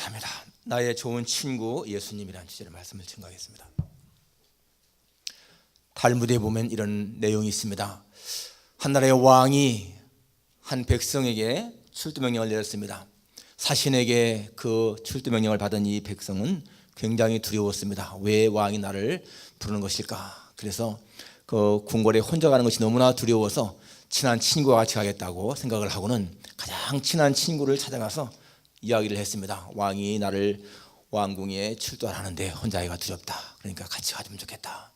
감사합니다. 나의 좋은 친구 예수님이라는 주제로 말씀을 증거하겠습니다. 탈무드에 보면 이런 내용이 있습니다. 한 나라의 왕이 한 백성에게 출두명령을 내렸습니다. 사신에게 그 출두명령을 받은 이 백성은 굉장히 두려웠습니다. 왜 왕이 나를 부르는 것일까? 그래서 그 궁궐에 혼자 가는 것이 너무나 두려워서 친한 친구와 같이 가겠다고 생각을 하고는 가장 친한 친구를 찾아가서 이야기를 했습니다. 왕이 나를 왕궁에 출두하라는데 혼자 가기가 두렵다. 그러니까 같이 가주면 좋겠다.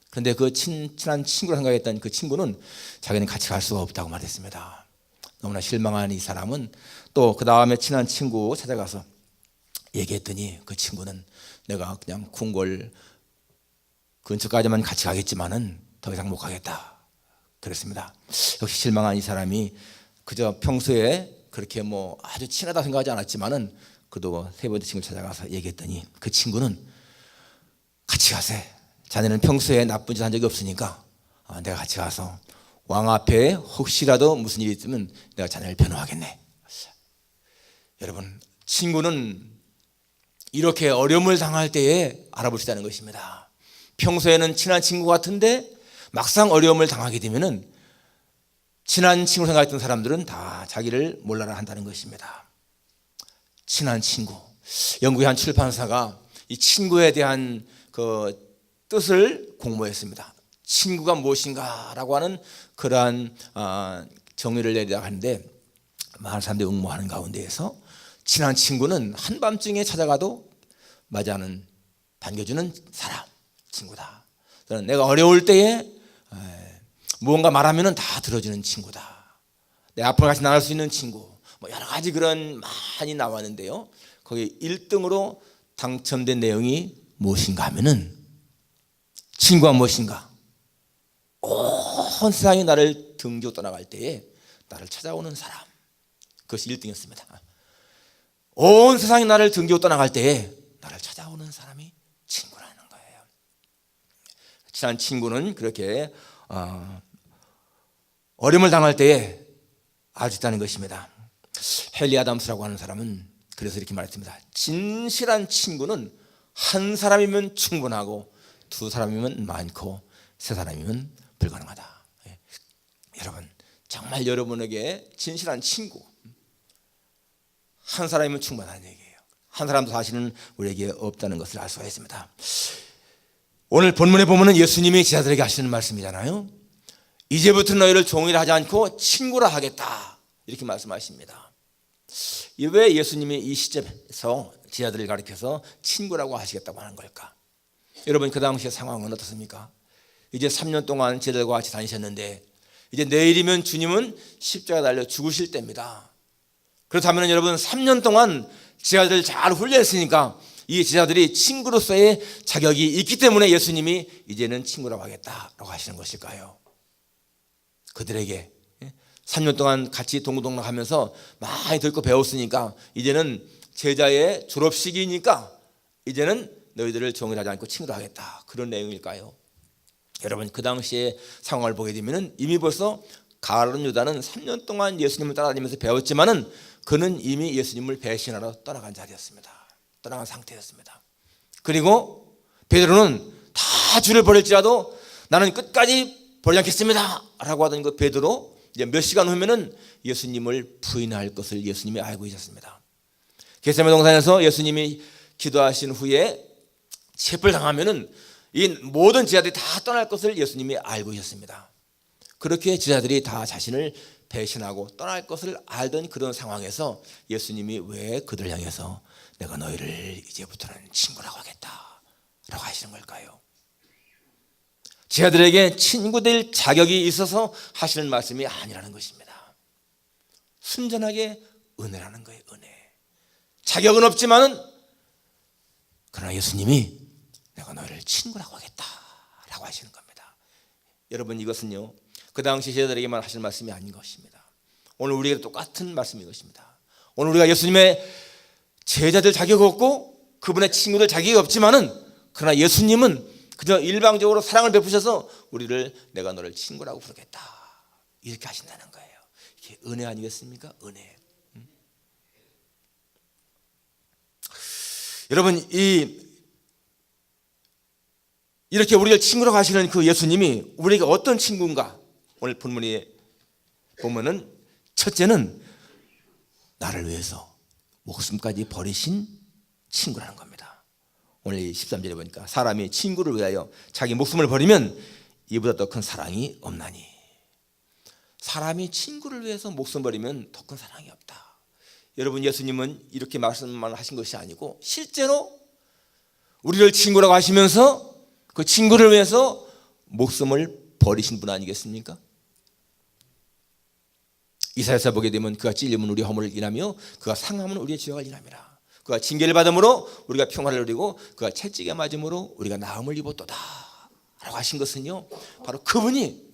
그런데 그 친한 친구를 생각했던 그 친구는 자기는 같이 갈 수가 없다고 말했습니다. 너무나 실망한 이 사람은 또 그 다음에 친한 친구 찾아가서 얘기했더니 그 친구는 내가 그냥 궁궐 근처까지만 같이 가겠지만은 더 이상 못 가겠다 그랬습니다. 역시 실망한 이 사람이 그저 평소에 그렇게 뭐 아주 친하다 생각하지 않았지만은 그도 세 번째 친구를 찾아가서 얘기했더니 그 친구는 같이 가세. 자네는 평소에 나쁜 짓 한 적이 없으니까 내가 같이 가서 왕 앞에 혹시라도 무슨 일이 있으면 내가 자네를 변호하겠네. 여러분, 친구는 이렇게 어려움을 당할 때에 알아볼 수 있다는 것입니다. 평소에는 친한 친구 같은데 막상 어려움을 당하게 되면은 친한 친구 생각했던 사람들은 다 자기를 몰라라 한다는 것입니다. 친한 친구. 영국의 한 출판사가 이 친구에 대한 그 뜻을 공모했습니다. 친구가 무엇인가라고 하는 그러한 정의를 내리라고 하는데 많은 사람들이 응모하는 가운데에서 친한 친구는 한밤중에 찾아가도 맞이하는 반겨주는 사람, 친구다. 내가 어려울 때에 무언가 말하면 다 들어주는 친구다. 내 앞으로 같이 나갈 수 있는 친구. 뭐 여러 가지 그런 많이 나왔는데요. 거기 1등으로 당첨된 내용이 무엇인가 하면은 친구가 무엇인가? 온 세상이 나를 등지고 떠나갈 때에 나를 찾아오는 사람. 그것이 1등이었습니다. 온 세상이 나를 등지고 떠나갈 때에 나를 찾아오는 사람이 친구라는 거예요. 친한 친구는 그렇게 어려움을 당할 때에 알 수 있다는 것입니다. 헨리 아담스라고 하는 사람은 그래서 이렇게 말했습니다. 진실한 친구는 한 사람이면 충분하고 두 사람이면 많고 세 사람이면 불가능하다. 여러분, 정말 여러분에게 진실한 친구 한 사람이면 충분한 얘기예요. 한 사람도 사실은 우리에게 없다는 것을 알 수가 있습니다. 오늘 본문에 보면 예수님이 제자들에게 하시는 말씀이잖아요. 이제부터 너희를 종이라 하지 않고 친구라 하겠다 이렇게 말씀하십니다. 왜 예수님이 이 시점에서 제자들을 가리켜서 친구라고 하시겠다고 하는 걸까? 여러분, 그 당시의 상황은 어떻습니까? 이제 3년 동안 제자들과 같이 다니셨는데 이제 내일이면 주님은 십자가에 달려 죽으실 때입니다. 그렇다면 여러분, 3년 동안 제자들 잘 훈련했으니까 이 제자들이 친구로서의 자격이 있기 때문에 예수님이 이제는 친구라고 하겠다라고 하시는 것일까요? 그들에게 3년 동안 같이 동고동락하면서 많이 듣고 배웠으니까 이제는 제자의 졸업식이니까 이제는 너희들을 종이라 하지 않고 친구로 하겠다, 그런 내용일까요? 여러분, 그 당시의 상황을 보게 되면 이미 벌써 가룟 유다는 3년 동안 예수님을 따라다니면서 배웠지만은 그는 이미 예수님을 배신하러 떠나간 자리였습니다. 떠나간 상태였습니다. 그리고 베드로는 다 주를 버릴지라도 나는 끝까지 버리지 않겠습니다 라고 하던 그 베드로 이제 몇 시간 후면은 예수님을 부인할 것을 예수님이 알고 계셨습니다. 겟세마네 동산에서 예수님이 기도하신 후에 체불당하면은 이 모든 제자들이 다 떠날 것을 예수님이 알고 계셨습니다. 그렇게 제자들이 다 자신을 배신하고 떠날 것을 알던 그런 상황에서 예수님이 왜 그들을 향해서 내가 너희를 이제부터는 친구라고 하겠다 라고 하시는 걸까요? 제자들에게 친구 될 자격이 있어서 하시는 말씀이 아니라는 것입니다. 순전하게 은혜라는 거예요. 은혜. 자격은 없지만은 그러나 예수님이 내가 너희를 친구라고 하겠다 라고 하시는 겁니다. 여러분, 이것은요 그 당시 제자들에게만 하시는 말씀이 아닌 것입니다. 오늘 우리에게 똑같은 말씀인 것입니다. 오늘 우리가 예수님의 제자들 자격 없고 그분의 친구들 자격이 없지만은 그러나 예수님은 그저 일방적으로 사랑을 베푸셔서 우리를 내가 너를 친구라고 부르겠다 이렇게 하신다는 거예요. 이게 은혜 아니겠습니까? 은혜. 여러분, 이렇게 우리를 친구로 가시는 그 예수님이 우리에게 어떤 친구인가? 오늘 본문에 보면은 첫째는 나를 위해서 목숨까지 버리신 친구라는 겁니다. 오늘 13절에 보니까 사람이 친구를 위하여 자기 목숨을 버리면 이보다 더 큰 사랑이 없나니. 사람이 친구를 위해서 목숨 버리면 더 큰 사랑이 없다. 여러분, 예수님은 이렇게 말씀만 하신 것이 아니고 실제로 우리를 친구라고 하시면서 그 친구를 위해서 목숨을 버리신 분 아니겠습니까? 이사야서 보게 되면 그가 찔림은 우리의 허물을 인하며 그가 상함은 우리의 죄악을 인함이라. 그가 징계를 받음으로 우리가 평화를 누리고 그가 채찍에 맞음으로 우리가 나음을 입었도다 라고 하신 것은요, 바로 그분이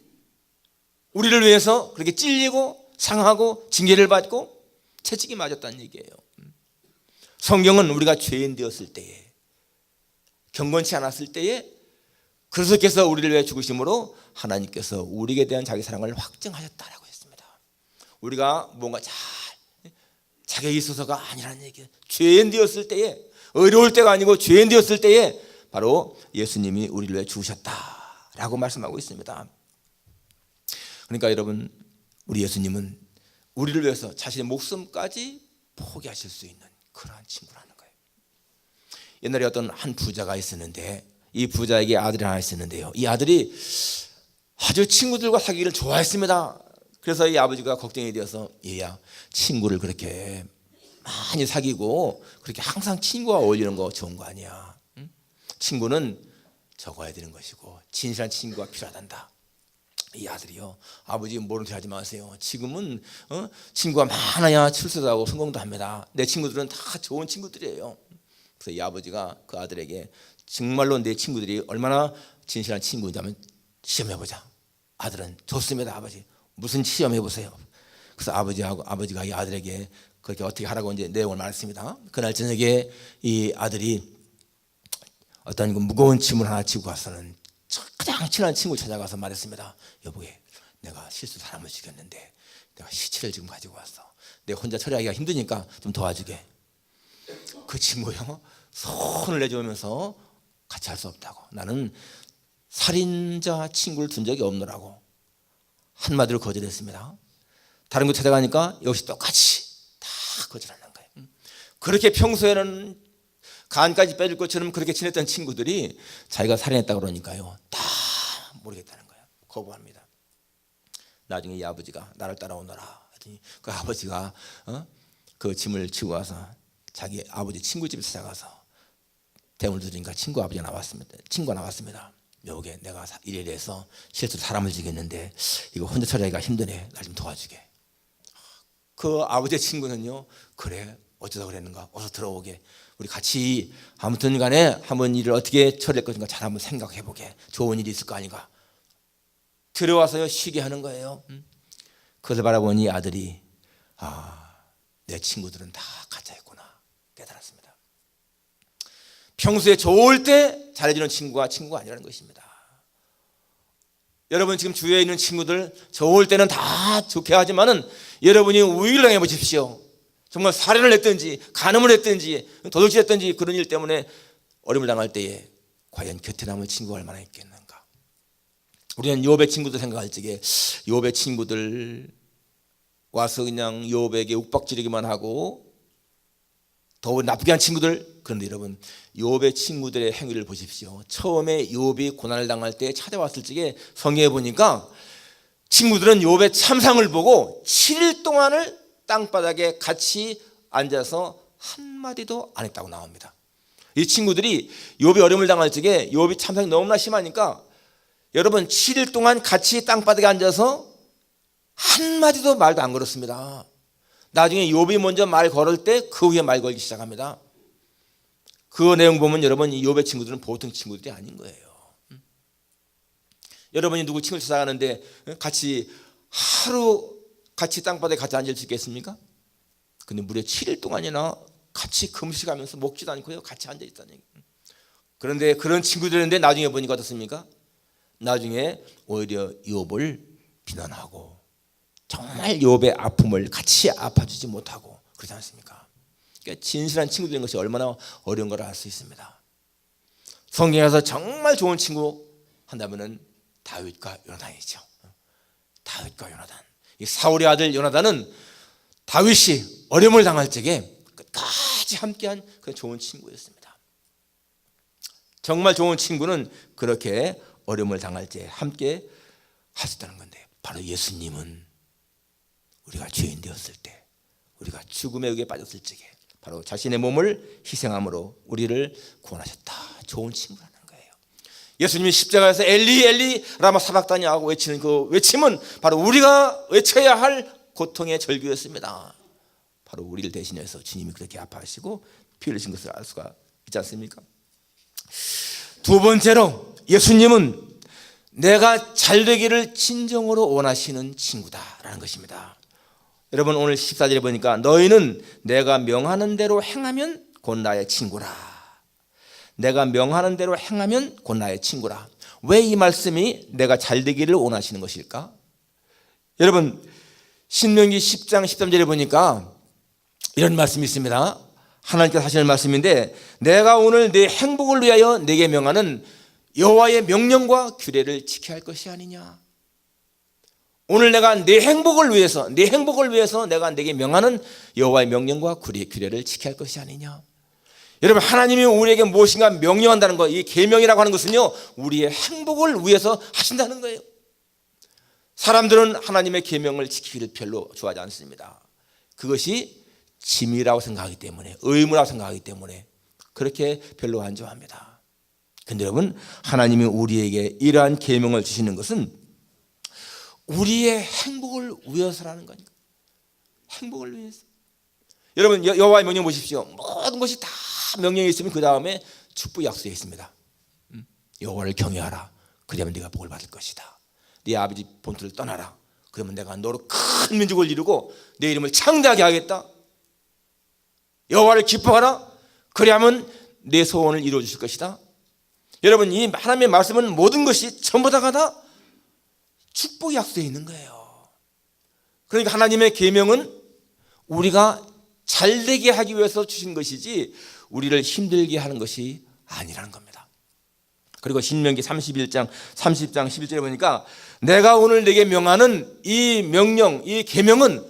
우리를 위해서 그렇게 찔리고 상하고 징계를 받고 채찍이 맞았다는 얘기예요. 성경은 우리가 죄인 되었을 때에, 경건치 않았을 때에 그리스도께서 우리를 위해 죽으심으로 하나님께서 우리에게 대한 자기 사랑을 확증하셨다라고 했습니다. 우리가 뭔가 자기에 있어서가 아니라는 얘기예요. 죄인 되었을 때에, 어려울 때가 아니고 죄인 되었을 때에 바로 예수님이 우리를 위해 죽으셨다라고 말씀하고 있습니다. 그러니까 여러분, 우리 예수님은 우리를 위해서 자신의 목숨까지 포기하실 수 있는 그러한 친구라는 거예요. 옛날에 어떤 한 부자가 있었는데 이 부자에게 아들이 하나 있었는데요, 이 아들이 아주 친구들과 사귀기를 좋아했습니다. 그래서 이 아버지가 걱정이 되어서, 얘야, 친구를 그렇게 많이 사귀고 그렇게 항상 친구와 어울리는 거 좋은 거 아니야. 응? 친구는 적어야 되는 것이고 진실한 친구가 필요하단다. 이 아들이요, 아버지 모르는 척 하지 마세요. 지금은 친구가 많아야 출세도 하고 성공도 합니다. 내 친구들은 다 좋은 친구들이에요. 그래서 이 아버지가 그 아들에게 정말로 내 친구들이 얼마나 진실한 친구인지 한번 시험해보자. 아들은 좋습니다, 아버지. 무슨 시험해보세요. 그래서 아버지가 이 아들에게 그렇게 어떻게 하라고 이제 내용을 말했습니다. 그날 저녁에 이 아들이 어떤 무거운 짐을 하나 지고 가서는 가장 친한 친구 찾아가서 말했습니다. 여보게, 내가 실수 사람을 죽였는데 내가 시체를 지금 가지고 왔어. 내가 혼자 처리하기가 힘드니까 좀 도와주게. 그 친구요, 손을 내주면서 같이 할 수 없다고. 나는 살인자 친구를 둔 적이 없노라고 한마디로 거절했습니다. 다른 곳 찾아가니까 역시 똑같이 다 거절하는 거예요. 그렇게 평소에는 간까지 빼줄 것처럼 그렇게 지냈던 친구들이 자기가 살인했다고 그러니까요, 다 모르겠다는 거예요. 거부합니다. 나중에 이 아버지가 나를 따라오너라 하더니 그 아버지가 그 짐을 지고 와서 자기 아버지 친구 집에 찾아가서 대문을 두드리니까 친구가 나왔습니다. 여보게, 내가 이래 돼서 실수로 사람을 죽였는데 이거 혼자 처리하기가 힘드네. 나 좀 도와주게. 그 아버지의 친구는요, 그래, 어쩌다 그랬는가, 어서 들어오게. 우리 같이 아무튼 간에 한번 일을 어떻게 처리할 것인가 잘 한번 생각해보게. 좋은 일이 있을 거 아닌가. 들어와서요, 쉬게 하는 거예요. 그것을 바라보니 아들이, 내 친구들은 다 가짜였구나 깨달았습니다. 평소에 좋을 때 잘해주는 친구가 아니라는 것입니다. 여러분, 지금 주위에 있는 친구들 좋을 때는 다 좋게 하지만은 여러분이 우위를 당해 보십시오. 정말 살인을 했든지 간음을 했든지 도둑질 했든지 그런 일 때문에 어려움을 당할 때에 과연 곁에 남을 친구가 얼마나 있겠는가. 우리는 욥의 친구들 생각할 적에 욥의 친구들 와서 그냥 욥에게 욱박지르기만 하고 더 나쁘게 한 친구들. 그런데 여러분, 욥의 친구들의 행위를 보십시오. 처음에 욥이 고난을 당할 때 찾아왔을 적에 성경에 보니까 친구들은 욥의 참상을 보고 7일 동안을 땅바닥에 같이 앉아서 한마디도 안 했다고 나옵니다. 이 친구들이 욥이 어려움을 당할 적에 욥이 참상이 너무나 심하니까 여러분 7일 동안 같이 땅바닥에 앉아서 한마디도 말도 안 걸었습니다. 나중에 욥이 먼저 말 걸을 때 그 후에 말 걸기 시작합니다. 그 내용 보면 여러분, 이 욥의 친구들은 보통 친구들이 아닌 거예요. 여러분이 누구 친구를 찾아가는데 같이 하루 같이 땅바닥에 같이 앉을 수 있겠습니까? 근데 무려 7일 동안이나 같이 금식하면서 먹지도 않고요, 같이 앉아 있다는 얘기. 그런데 그런 친구들인데 나중에 보니까 어떻습니까? 나중에 오히려 욥을 비난하고 정말 욥의 아픔을 같이 아파주지 못하고 그러지 않습니까? 그러니까 진실한 친구 되는 것이 얼마나 어려운 걸 알 수 있습니다. 성경에서 정말 좋은 친구 한다면은 다윗과 요나단이죠. 다윗과 요나단. 이 사울의 아들 요나단은 다윗이 어려움을 당할 적에 끝까지 함께한 그런 좋은 친구였습니다. 정말 좋은 친구는 그렇게 어려움을 당할 때 함께 할 수 있다는 건데, 바로 예수님은 우리가 죄인 되었을 때, 우리가 죽음의 의에 빠졌을 적에 바로 자신의 몸을 희생함으로 우리를 구원하셨다. 좋은 친구라는 거예요. 예수님이 십자가에서 엘리 엘리 라마 사박다니 하고 외치는 그 외침은 바로 우리가 외쳐야 할 고통의 절규였습니다. 바로 우리를 대신해서 주님이 그렇게 아파하시고 피 흘리신 것을 알 수가 있지 않습니까? 두 번째로, 예수님은 내가 잘되기를 진정으로 원하시는 친구다라는 것입니다. 여러분, 오늘 14절에 보니까 너희는 내가 명하는 대로 행하면 곧 나의 친구라. 내가 명하는 대로 행하면 곧 나의 친구라. 왜 이 말씀이 내가 잘되기를 원하시는 것일까? 여러분, 신명기 10장 13절에 보니까 이런 말씀이 있습니다. 하나님께서 하시는 말씀인데, 내가 오늘 내 행복을 위하여 내게 명하는 여호와의 명령과 규례를 지켜야 할 것이 아니냐. 오늘 내가 내 행복을 위해서 내가 내게 명하는 여호와의 명령과 규례를 지켜야 할 것이 아니냐. 여러분, 하나님이 우리에게 무엇인가 명령한다는 것, 이 계명이라고 하는 것은요, 우리의 행복을 위해서 하신다는 거예요. 사람들은 하나님의 계명을 지키기를 별로 좋아하지 않습니다. 그것이 짐이라고 생각하기 때문에, 의무라고 생각하기 때문에 그렇게 별로 안 좋아합니다. 그런데 여러분, 하나님이 우리에게 이러한 계명을 주시는 것은 우리의 행복을 위해서라는 거니까. 행복을 위해서. 여러분, 여호와의 명령 보십시오. 모든 것이 다 명령이 있으면 그 다음에 축복 약속이 있습니다. 여호와를 경외하라. 그러면 네가 복을 받을 것이다. 네 아버지 본토를 떠나라. 그러면 내가 너로 큰 민족을 이루고 내 이름을 창대하게 하겠다. 여호와를 기뻐하라. 그리하면 내 소원을 이루어 주실 것이다. 여러분, 이 하나님의 말씀은 모든 것이 전부 다가 축복이 약속되어 있는 거예요. 그러니까 하나님의 계명은 우리가 잘되게 하기 위해서 주신 것이지 우리를 힘들게 하는 것이 아니라는 겁니다. 그리고 신명기 30장 11절에 보니까 내가 오늘 내게 명하는 이 명령, 이 계명은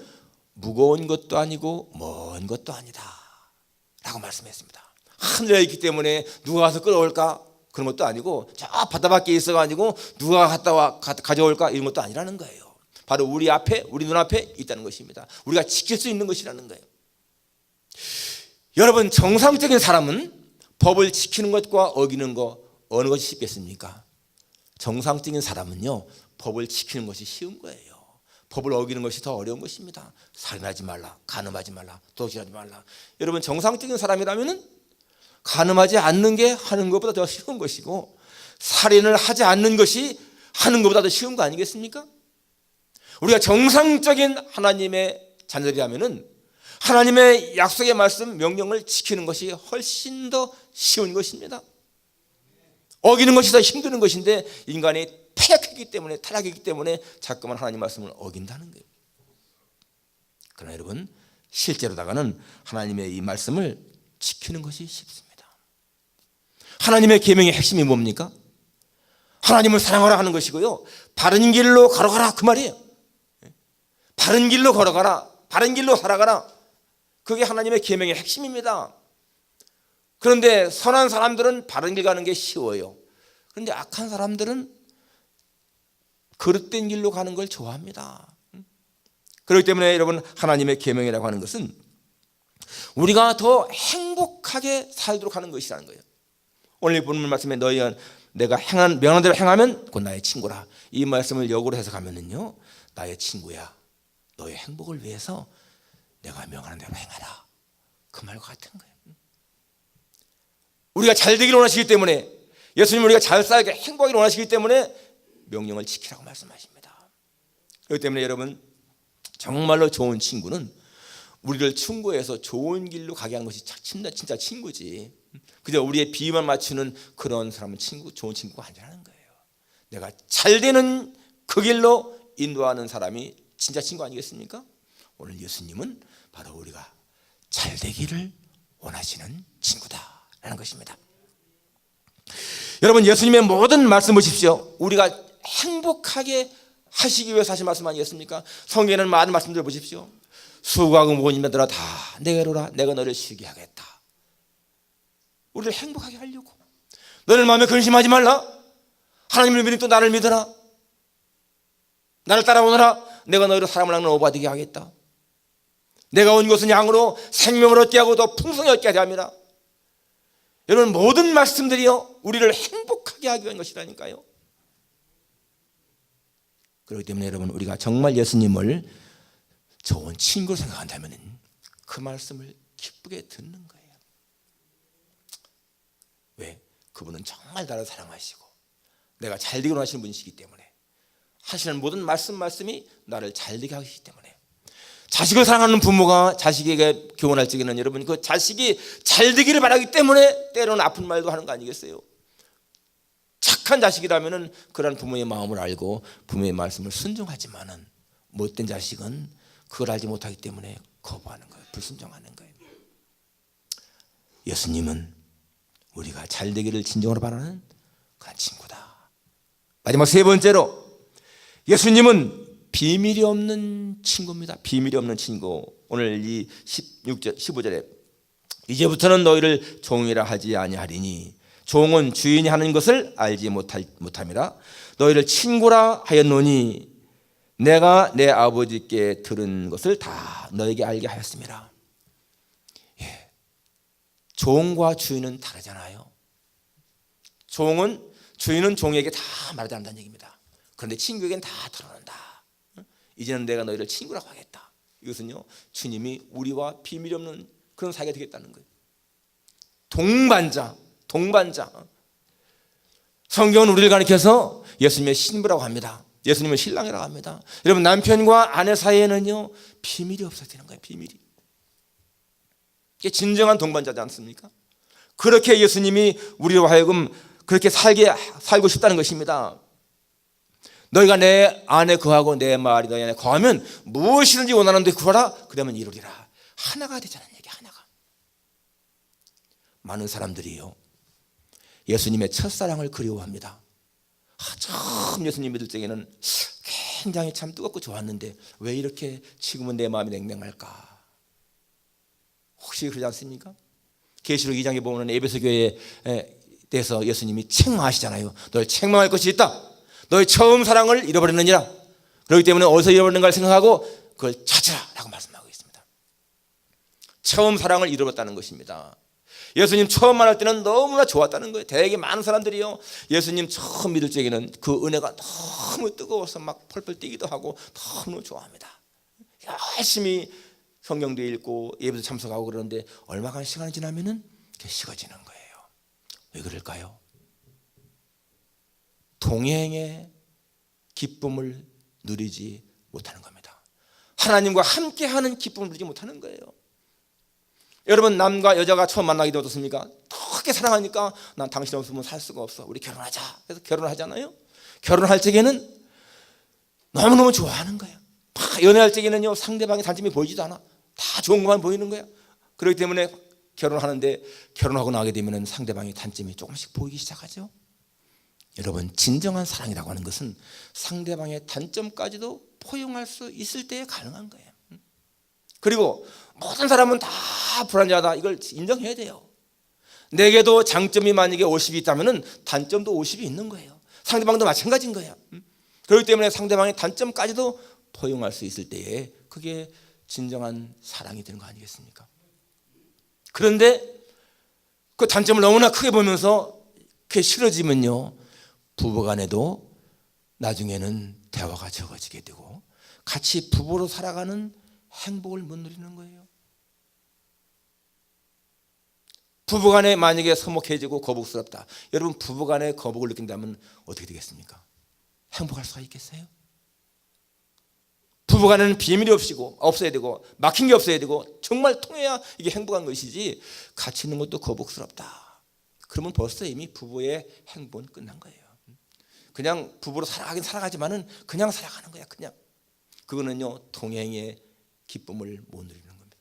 무거운 것도 아니고 먼 것도 아니다 라고 말씀했습니다. 하늘에 있기 때문에 누가 가서 끌어올까? 그런 것도 아니고, 저 바다 밖에 있어가지고 누가 가져올까? 이런 것도 아니라는 거예요. 바로 우리 앞에, 우리 눈앞에 있다는 것입니다. 우리가 지킬 수 있는 것이라는 거예요. 여러분, 정상적인 사람은 법을 지키는 것과 어기는 것 어느 것이 쉽겠습니까? 정상적인 사람은요, 법을 지키는 것이 쉬운 거예요. 법을 어기는 것이 더 어려운 것입니다. 살인하지 말라, 간음하지 말라, 도둑질하지 말라. 여러분, 정상적인 사람이라면은 간음하지 않는 게 하는 것보다 더 쉬운 것이고, 살인을 하지 않는 것이 하는 것보다 더 쉬운 거 아니겠습니까? 우리가 정상적인 하나님의 자녀들이라면은 하나님의 약속의 말씀, 명령을 지키는 것이 훨씬 더 쉬운 것입니다. 어기는 것이 더 힘드는 것인데 인간이 패역했기 때문에, 타락했기 때문에 자꾸만 하나님 말씀을 어긴다는 거예요. 그러나 여러분, 실제로다가는 하나님의 이 말씀을 지키는 것이 쉽습니다. 하나님의 계명의 핵심이 뭡니까? 하나님을 사랑하라 하는 것이고요, 바른 길로 걸어가라, 그 말이에요. 바른 길로 걸어가라, 바른 길로 살아가라. 그게 하나님의 계명의 핵심입니다. 그런데 선한 사람들은 바른 길 가는 게 쉬워요. 그런데 악한 사람들은 그릇된 길로 가는 걸 좋아합니다. 그렇기 때문에 여러분, 하나님의 계명이라고 하는 것은 우리가 더 행복하게 살도록 하는 것이라는 거예요. 오늘 본문 말씀에 너희는 내가 명한 대로 행하면 곧 나의 친구라. 이 말씀을 역으로 해석하면은요, 나의 친구야, 너의 행복을 위해서 내가 명하는 대로 행하라, 그 말과 같은 거예요. 우리가 잘 되기를 원하시기 때문에, 예수님 우리가 잘 살게 행복하기를 원하시기 때문에 명령을 지키라고 말씀하십니다. 그렇기 때문에 여러분, 정말로 좋은 친구는 우리를 충고해서 좋은 길로 가게 하는 것이 진짜 친구지, 그저 우리의 비위만 맞추는 그런 사람은 좋은 친구가 아니라는 거예요. 내가 잘 되는 그 길로 인도하는 사람이 진짜 친구 아니겠습니까? 오늘 예수님은 바로 우리가 잘 되기를 원하시는 친구다라는 것입니다. 여러분, 예수님의 모든 말씀 보십시오. 우리가 행복하게 하시기 위해서 하신 말씀 아니겠습니까? 성경에는 많은 말씀들 보십시오. 수고하고 무거운 짐들아 다 내게로 오라. 내가 너를 쉬게 하겠다. 우리를 행복하게 하려고. 너를 마음에 근심하지 말라. 하나님을 믿으니 또 나를 믿어라. 나를 따라오너라. 내가 너희로 사람을 낚는 어부가 되게 하겠다. 내가 온 것은 양으로 생명을 얻게 하고 더 풍성히 얻게 하려 함이라. 여러분, 모든 말씀들이요 우리를 행복하게 하기 위한 것이라니까요. 그렇기 때문에 여러분, 우리가 정말 예수님을 좋은 친구로 생각한다면 그 말씀을 기쁘게 듣는 거예요. 왜? 그분은 정말 나를 사랑하시고 내가 잘되기로 하시는 분이시기 때문에, 하시는 모든 말씀이 나를 잘되게 하시기 때문에. 자식을 사랑하는 부모가 자식에게 교훈할 적에는 여러분, 그 자식이 잘되기를 바라기 때문에 때로는 아픈 말도 하는 거 아니겠어요? 착한 자식이라면 그런 부모의 마음을 알고 부모의 말씀을 순종하지만은, 못된 자식은 그걸 알지 못하기 때문에 거부하는 거예요. 불순종하는 거예요. 예수님은 우리가 잘되기를 진정으로 바라는 그런 친구다. 마지막 세 번째로, 예수님은 비밀이 없는 친구입니다. 비밀이 없는 친구. 오늘 이 16절, 15절에 이제부터는 너희를 종이라 하지 아니하리니 종은 주인이 하는 것을 알지 못함이라. 너희를 친구라 하였노니 내가 내 아버지께 들은 것을 다 너에게 알게 하였습니다. 예. 종과 주인은 다르잖아요. 주인은 종에게 다 말하지 않는다는 얘기입니다. 그런데 친구에게는 다 털어놓는다. 이제는 내가 너희를 친구라고 하겠다. 이것은요, 주님이 우리와 비밀이 없는 그런 사이가 되겠다는 거예요. 동반자. 성경은 우리를 가리켜서 예수님의 신부라고 합니다. 예수님은 신랑이라고 합니다. 여러분, 남편과 아내 사이에는요 비밀이 없어야 되는 거예요. 비밀이. 이게 진정한 동반자지 않습니까? 그렇게 예수님이 우리로 하여금 그렇게 살고 싶다는 것입니다. 너희가 내 안에 거하고 내 말이 너희 안에 거하면 무엇이든지 원하는 데 구하라. 그러면 이루리라. 하나가 되자는 얘기. 하나가. 많은 사람들이요 예수님의 첫사랑을 그리워합니다. 처음 예수님 믿을 적에는 굉장히 참 뜨겁고 좋았는데 왜 이렇게 지금은 내 마음이 냉랭할까? 혹시 그러지 않습니까? 계시록 2장에 보면 에베소 교회에 대해서 예수님이 책망하시잖아요. 널 책망할 것이 있다. 너의 처음 사랑을 잃어버렸느니라. 그렇기 때문에 어디서 잃어버렸는가를 생각하고 그걸 찾으라 라고 말씀하고 있습니다. 처음 사랑을 잃어버렸다는 것입니다. 예수님 처음 만날 때는 너무나 좋았다는 거예요. 되게 많은 사람들이요 예수님 처음 믿을 적에는 그 은혜가 너무 뜨거워서 막 펄펄 뛰기도 하고 너무 좋아합니다. 열심히 성경도 읽고 예배도 참석하고 그러는데 얼마간 시간이 지나면은 식어지는 거예요. 왜 그럴까요? 동행의 기쁨을 누리지 못하는 겁니다. 하나님과 함께하는 기쁨을 누리지 못하는 거예요. 여러분, 남과 여자가 처음 만나게 어떻습니까? 그렇게 사랑하니까 난 당신 없으면 살 수가 없어. 우리 결혼하자. 그래서 결혼하잖아요. 결혼할 적에는 너무너무 좋아하는 거예요. 연애할 적에는요 상대방의 단점이 보이지도 않아. 다 좋은 것만 보이는 거야. 그렇기 때문에 결혼하는데 결혼하고 나게 되면 상대방의 단점이 조금씩 보이기 시작하죠. 여러분, 진정한 사랑이라고 하는 것은 상대방의 단점까지도 포용할 수 있을 때에 가능한 거예요. 그리고 모든 사람은 다 불완전하다. 이걸 인정해야 돼요. 내게도 장점이 만약에 50이 있다면 단점도 50이 있는 거예요. 상대방도 마찬가지인 거예요. 그렇기 때문에 상대방의 단점까지도 포용할 수 있을 때에 그게 진정한 사랑이 되는 거 아니겠습니까? 그런데 그 단점을 너무나 크게 보면서 그게 싫어지면요 부부간에도 나중에는 대화가 적어지게 되고 같이 부부로 살아가는 행복을 못 누리는 거예요. 부부간에 만약에 서먹해지고 거북스럽다. 여러분, 부부간에 거북을 느낀다면 어떻게 되겠습니까? 행복할 수가 있겠어요? 부부간에는 비밀이 없어야 되고 막힌 게 없어야 되고 정말 통해야 이게 행복한 것이지 같이 있는 것도 거북스럽다. 그러면 벌써 이미 부부의 행복은 끝난 거예요. 그냥 부부로 살아가긴 살아가지만은 그냥 살아가는 거야. 그냥 그거는요 동행의 기쁨을 못 누리는 겁니다.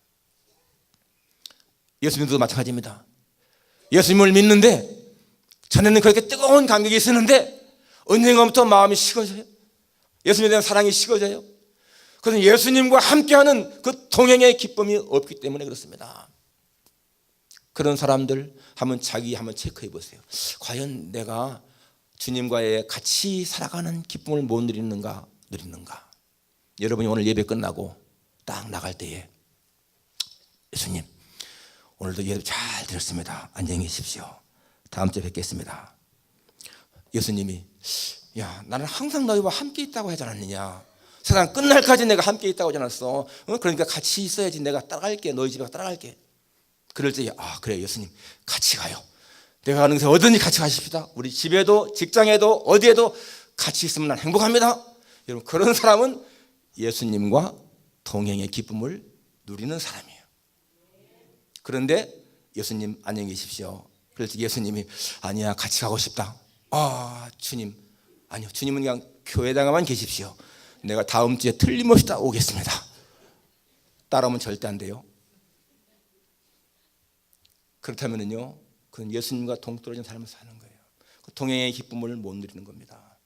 예수님도 마찬가지입니다. 예수님을 믿는데 전에는 그렇게 뜨거운 감격이 있었는데 언젠가부터 마음이 식어져요. 예수님에 대한 사랑이 식어져요. 그래서 예수님과 함께하는 그 동행의 기쁨이 없기 때문에 그렇습니다. 그런 사람들 한번 체크해 보세요. 과연 내가 주님과의 같이 살아가는 기쁨을 못 누리는가? 여러분이 오늘 예배 끝나고 딱 나갈 때에 예수님 오늘도 예배 잘 드렸습니다. 안녕히 계십시오. 다음 주에 뵙겠습니다. 예수님이 야 나는 항상 너희와 함께 있다고 하지 않았느냐? 세상 끝날까지 내가 함께 있다고 하지 않았어? 그러니까 같이 있어야지. 내가 따라갈게. 너희 집에 따라갈게. 그럴 때 그래 예수님 같이 가요. 내가 가는 곳에 어디든지 같이 가십시다. 우리 집에도 직장에도 어디에도 같이 있으면 난 행복합니다. 여러분 그런 사람은 예수님과 동행의 기쁨을 누리는 사람이에요. 그런데 예수님 안녕히 계십시오. 그래서 예수님이 아니야 같이 가고 싶다. 주님 아니요 주님은 그냥 교회당에만 계십시오. 내가 다음 주에 틀림없이 다 오겠습니다. 따라오면 절대 안 돼요. 그렇다면요 그건 예수님과 동떨어진 삶을 사는 거예요. 그 동행의 기쁨을 못 누리는 겁니다.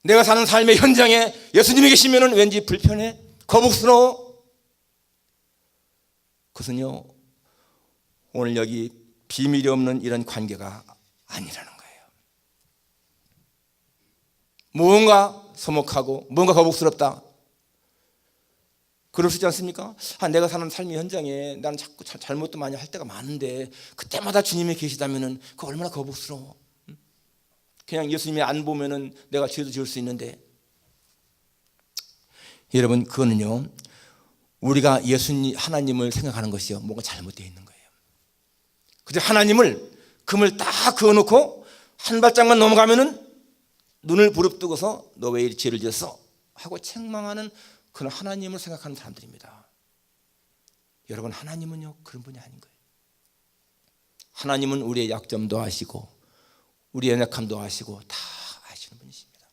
내가 사는 삶의 현장에 예수님이 계시면 왠지 불편해, 거북스러워. 그것은요 오늘 여기 비밀이 없는 이런 관계가 아니라는 거예요. 무언가 서먹하고 무언가 거북스럽다. 그럴 수 있지 않습니까? 내가 사는 삶의 현장에 나는 자꾸 잘못도 많이 할 때가 많은데 그때마다 주님이 계시다면 그거 얼마나 거북스러워. 그냥 예수님이 안 보면은 내가 죄도 지을 수 있는데. 여러분 그거는요 우리가 하나님을 생각하는 것이요 뭔가 잘못되어 있는 거예요. 그저 하나님을 금을 딱 그어놓고 한 발짝만 넘어가면은 눈을 부릅뜨고서 너 왜 이리 죄를 지었어? 하고 책망하는 그런 하나님을 생각하는 사람들입니다. 여러분 하나님은요 그런 분이 아닌 거예요. 하나님은 우리의 약점도 아시고 우리의 연약함도 아시고 다 아시는 분이십니다.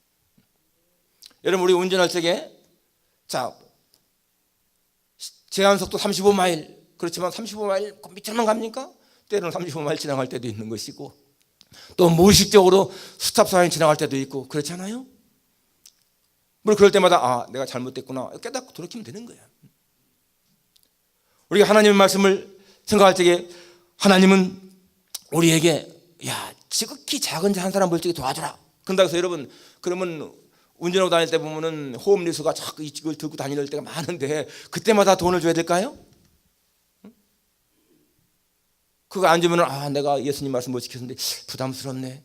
여러분 우리 운전할 적에 제한속도 35마일 그렇지만 35마일 밑으로만 갑니까? 때로는 35마일 지나갈 때도 있는 것이고 또 무의식적으로 스탑 사인 지나갈 때도 있고 그렇잖아요. 물론 그럴 때마다 내가 잘못됐구나 깨닫고 돌이키면 되는 거예요. 우리가 하나님의 말씀을 생각할 적에 하나님은 우리에게 지극히 작은 자 한 사람 물질에 도와주라. 그런다고 해서 여러분 그러면 운전하고 다닐 때 보면은 홈리스가 자꾸 이걸 들고 다닐 때가 많은데 그때마다 돈을 줘야 될까요? 그거 안 주면은 내가 예수님 말씀 못 지켰는데 부담스럽네.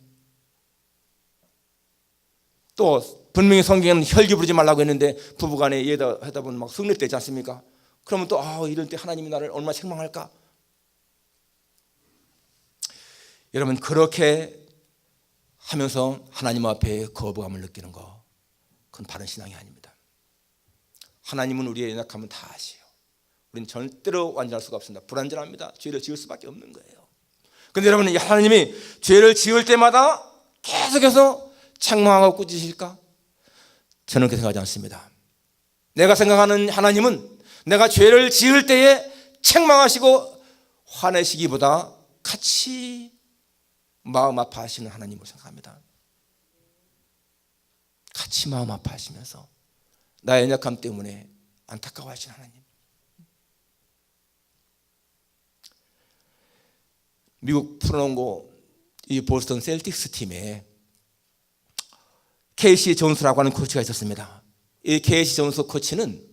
또 분명히 성경에는 혈기 부르지 말라고 했는데 부부간에 하다 보면 막 성립되지 않습니까? 그러면 또 이럴 때 하나님이 나를 얼마나 책망할까? 여러분 그렇게 하면서 하나님 앞에 거부감을 느끼는 거 그건 바른 신앙이 아닙니다. 하나님은 우리의 연약함은 다 아시요. 우리는 절대로 완전할 수가 없습니다. 불완전합니다. 죄를 지을 수밖에 없는 거예요. 그런데 여러분 하나님이 죄를 지을 때마다 계속해서 책망하고 꾸짖으실까? 저는 그렇게 생각하지 않습니다. 내가 생각하는 하나님은 내가 죄를 지을 때에 책망하시고 화내시기보다 같이 마음 아파하시는 하나님으로 생각합니다. 같이 마음 아파하시면서 나의 연약함 때문에 안타까워하시는 하나님. 미국 프로농구 이 보스턴 셀틱스 팀에 케이시 존스라고 하는 코치가 있었습니다. 이 케이시 존스 코치는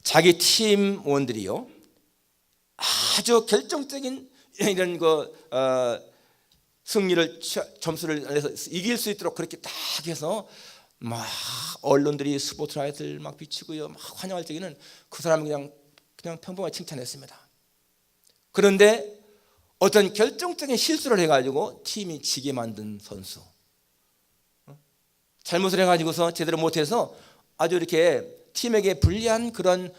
자기 팀원들이요 아주 결정적인 이런 승리를 점수를 내서 이길 수 있도록 그렇게 딱 해서 막 언론들이 스포트라이트를 막 비치고요 막 환영할 적에는 그 사람은 그냥 평범하게 칭찬했습니다. 그런데 어떤 결정적인 실수를 해가지고 팀이 지게 만든 선수, 잘못을 해가지고서 제대로 못해서 아주 이렇게 팀에게 불리한 그런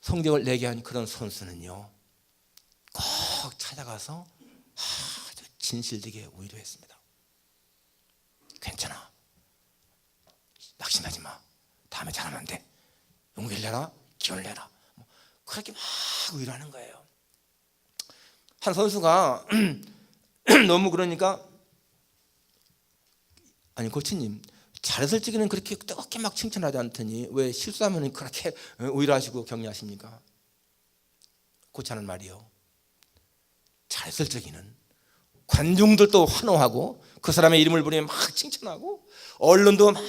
성적을 내게 한 그런 선수는요 꼭 찾아가서 아주 진실되게 위로했습니다. 괜찮아, 낙심하지 마, 다음에 잘하면 돼, 용기를 내라, 기운을 내라, 그렇게 막 위로하는 거예요. 한 선수가 너무 그러니까, 아니 코치님, 잘했을 적에는 그렇게 뜨겁게 막 칭찬하지 않더니 왜 실수하면 그렇게 위로하시고 격려하십니까? 코치하는 말이요, 잘했을 적에는 관중들도 환호하고 그 사람의 이름을 부르면 막 칭찬하고 언론도 막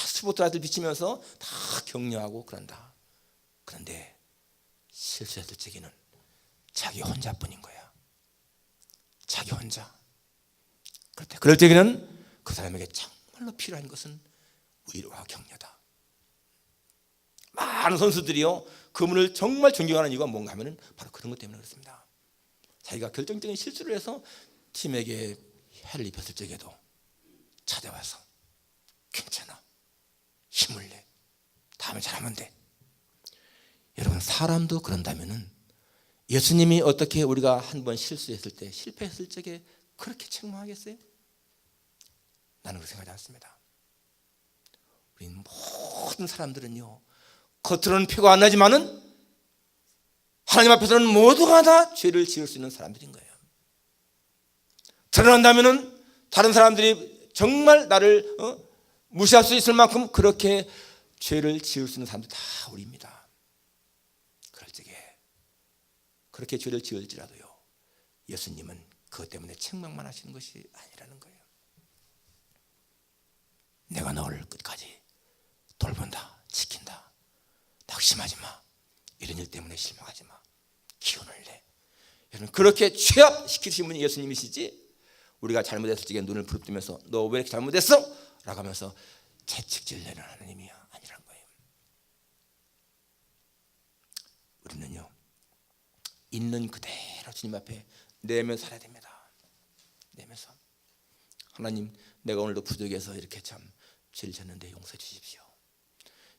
스포트라이트를 비치면서 다 격려하고 그런다. 그런데 실수했을 적에는 자기 혼자뿐인 거야. 자기 혼자. 그럴 적에는 그 사람에게 정말로 필요한 것은 위로와 격려다. 많은 선수들이요, 그분을 정말 존경하는 이유가 뭔가 하면 바로 그런 것 때문에 그렇습니다. 자기가 결정적인 실수를 해서 팀에게 해를 입혔을 적에도 찾아와서 괜찮아, 힘을 내, 다음에 잘하면 돼. 여러분, 사람도 그런다면은 예수님이 어떻게 우리가 한번 실수했을 때, 실패했을 적에 그렇게 책망하겠어요? 나는 그렇게 생각하지 않습니다. 우리 모든 사람들은요, 겉으로는 표가 안 나지만은 하나님 앞에서는 모두가 다 죄를 지을 수 있는 사람들인 거예요. 드러난다면은 다른 사람들이 정말 나를 무시할 수 있을 만큼 그렇게 죄를 지을 수 있는 사람들 다 우리입니다. 그럴 적에 그렇게 죄를 지을지라도요, 예수님은 그것 때문에 책망만 하시는 것이 아니라는 거예요. 내가 너를 끝까지 돌본다, 지킨다, 낙심하지 마, 이런 일 때문에 실망하지 마, 기운을 내. 여러분, 그렇게 취합시키신 분이 예수님이시지, 우리가 잘못했을 적에 눈을 부릅뜨면서 너 왜 이렇게 잘못했어? 라고 하면서 채찍질 내는 하나님이 아니란 거예요. 우리는요, 있는 그대로 주님 앞에 내면 살아야 됩니다. 내면서, 하나님, 내가 오늘도 부족해서 이렇게 참 죄를 졌는데 용서해 주십시오.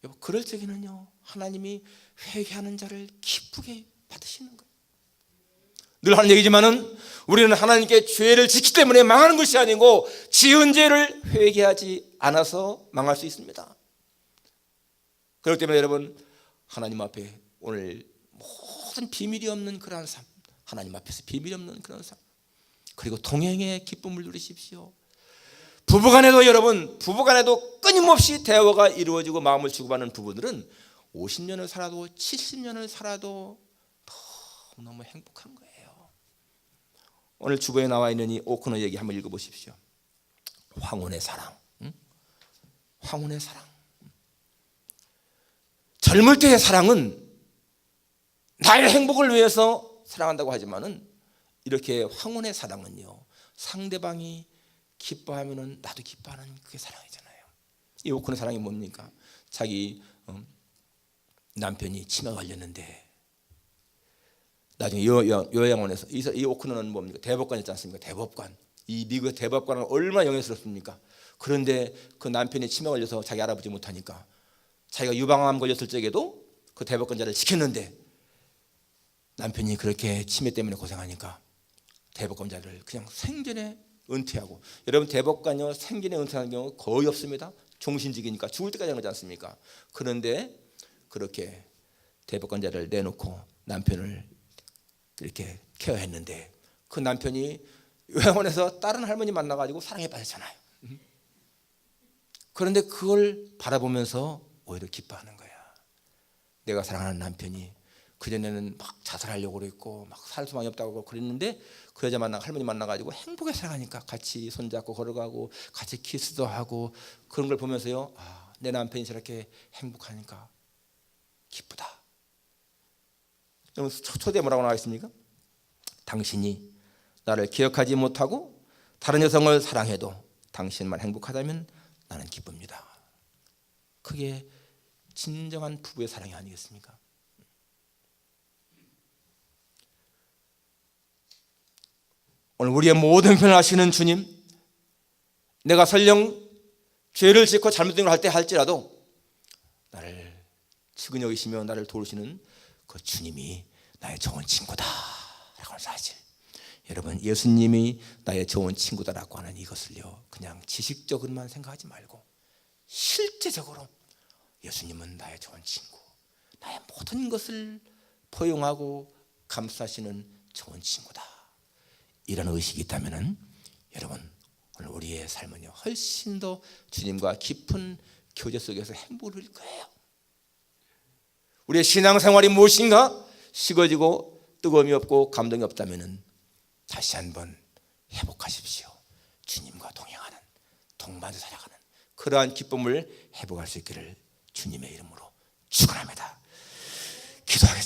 여보, 그럴 적에는요, 하나님이 회개하는 자를 기쁘게 받으시는 거예요. 늘 하는 얘기지만은 우리는 하나님께 죄를 짓기 때문에 망하는 것이 아니고 지은 죄를 회개하지 않아서 망할 수 있습니다. 그렇기 때문에 여러분, 하나님 앞에 오늘 모든 비밀이 없는 그러한 삶, 하나님 앞에서 비밀이 없는 그런 삶, 그리고 동행의 기쁨을 누리십시오. 부부간에도 여러분, 부부간에도 끊임없이 대화가 이루어지고 마음을 주고받는 부부들은 50년을 살아도 70년을 살아도 너무 행복한 거예요. 오늘 주보에 나와 있는 이 오코너 얘기 한번 읽어보십시오. 황혼의 사랑, 황혼의 사랑. 젊을 때의 사랑은 나의 행복을 위해서 사랑한다고 하지만은, 이렇게 황혼의 사랑은요, 상대방이 기뻐하면은 나도 기뻐하는 그게 사랑이잖아요. 이 오코너 사랑이 뭡니까? 자기 남편이 치매가 걸렸는데 나중에 요양원에서, 이 오코너는 뭡니까? 대법관 있지 않습니까? 대법관. 이 미국의 대법관은 얼마나 영예스럽습니까? 그런데 그 남편이 치매 걸려서 자기 알아보지 못하니까 자기가 유방암 걸렸을 적에도 그 대법관자를 지켰는데, 남편이 그렇게 치매 때문에 고생하니까 대법관자를 그냥 생전에 은퇴하고, 여러분, 대법관요, 생전에 은퇴하는 경우 거의 없습니다. 종신직이니까 죽을 때까지 하는 거지 않습니까? 그런데 그렇게 대법관자를 내놓고 남편을 이렇게 케어했는데, 그 남편이 요양원에서 다른 할머니 만나가지고 사랑에 빠졌잖아요. 그런데 그걸 바라보면서 오히려 기뻐하는 거야. 내가 사랑하는 남편이 그전에는 막 자살하려고 그랬고 막 살 수만이 없다고 그랬는데, 그 여자 할머니 만나가지고 행복하게 살아가니까 같이 손잡고 걸어가고 같이 키스도 하고, 그런 걸 보면서요, 아, 내 남편이 저렇게 행복하니까 기쁘다. 초대에 뭐라고 나와 있습니까? 당신이 나를 기억하지 못하고 다른 여성을 사랑해도 당신만 행복하다면 나는 기쁩니다. 그게 진정한 부부의 사랑이 아니겠습니까? 오늘 우리의 모든 편을 아시는 주님, 내가 설령 죄를 짓고 잘못된 걸 할 때 할지라도 나를 측은히 여기시며 나를 도우시는 그 주님이 나의 좋은 친구다 라고 하는 사실, 여러분, 예수님이 나의 좋은 친구다라고 하는 이것을요, 그냥 지식적으로만 생각하지 말고 실제적으로 예수님은 나의 좋은 친구, 나의 모든 것을 포용하고 감싸시는 좋은 친구다. 이런 의식이 있다면 여러분 오늘 우리의 삶은요 훨씬 더 주님과 깊은 교제 속에서 행복을 누릴 거예요. 우리의 신앙생활이 무엇인가? 식어지고 뜨거움이 없고 감동이 없다면 다시 한번 회복하십시오. 주님과 동행하는, 동반해 살아가는 그러한 기쁨을 회복할 수 있기를 주님의 이름으로 축원합니다. 기도하겠습니다.